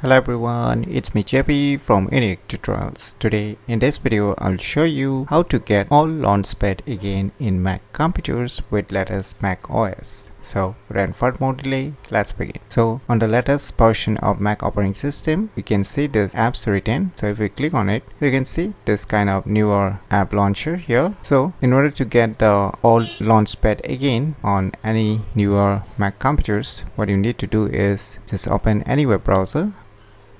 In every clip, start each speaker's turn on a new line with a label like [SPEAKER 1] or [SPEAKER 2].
[SPEAKER 1] Hello everyone, it's me JP from UniqueTutorials. Today in this video I'll show you how to get Old LaunchPad again in Mac computers with latest Mac OS. So without further more delay, let's begin. So on the latest version of Mac operating system, we can see this apps written. So if we click on it, you can see this kind of newer app launcher here. So in order to get the Old LaunchPad again on any newer Mac computers, what you need to do is just open any web browser,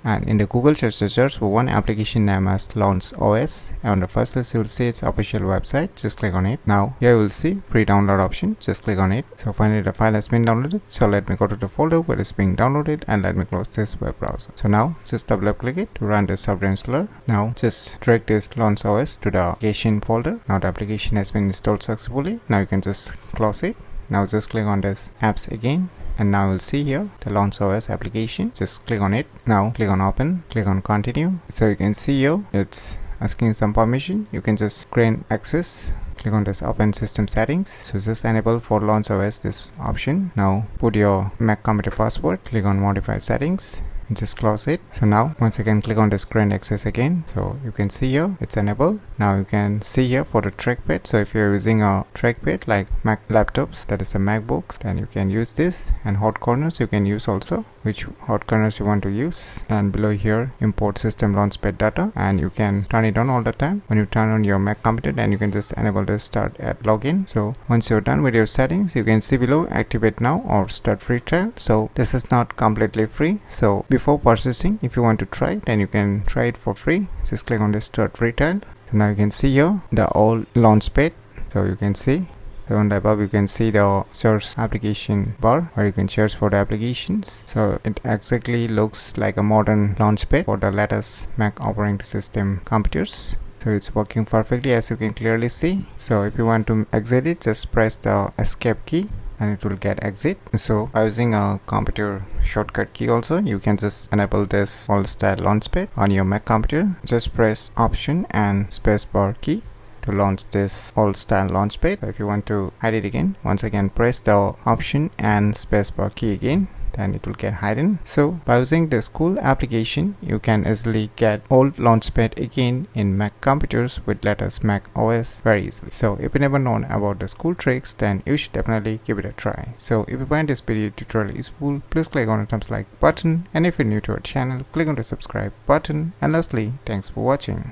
[SPEAKER 1] and in the Google search for one application named as Launch OS. And on the first list you will see its official website. Just click on it. Now here you will see pre-download option. Just click on it. So finally the file has been downloaded. So let me go to the folder where it's being downloaded and let me close this web browser. So now just double click it to run this software installer. Now just drag this Launch OS to the application folder. Now the application has been installed successfully. Now you can just close it. Now just click on this apps again. And now you'll see here the Launch OS application. Just click on it. Now click on open, click on continue. So you can see here it's asking some permission. You can just grant access. Click on this open system settings. So just enable for Launch OS this option. Now put your Mac computer password. Click on modify settings. Just close it. So now once again click on this grant access again. So you can see here it's enabled. Now you can see here for the trackpad. So if you're using a trackpad like Mac laptops, that is a MacBooks, then you can use this. And hot corners you can use also, which hot corners you want to use. And below here import system launchpad data, and you can turn it on all the time. When you turn on your Mac computer, then you can just enable this start at login. So once you're done with your settings, you can see below activate now or start free trial. So this is not completely free. So before purchasing, if you want to try, then you can try it for free. Just click on this start free trial. So now you can see here the Old LaunchPad. So you can see, so on the above you can see the search application bar where you can search for the applications. So it exactly looks like a modern launchpad for the latest Mac operating system computers. So it's working perfectly, as you can clearly see. So if you want to exit it, just press the escape key and it will get exit. So by using a computer shortcut key also, you can just enable this old style launchpad on your Mac computer. Just press option and spacebar key to launch this old style launchpad. So if you want to hide it again, once again press the option and spacebar key again, then it will get hidden. So by using this cool application, you can easily get Old LaunchPad again in Mac computers with latest Mac OS very easily. So if you never known about the cool tricks, then you should definitely give it a try. So if you find this video tutorial useful, please click on the thumbs like button, and if you're new to our channel, click on the subscribe button. And lastly, thanks for watching.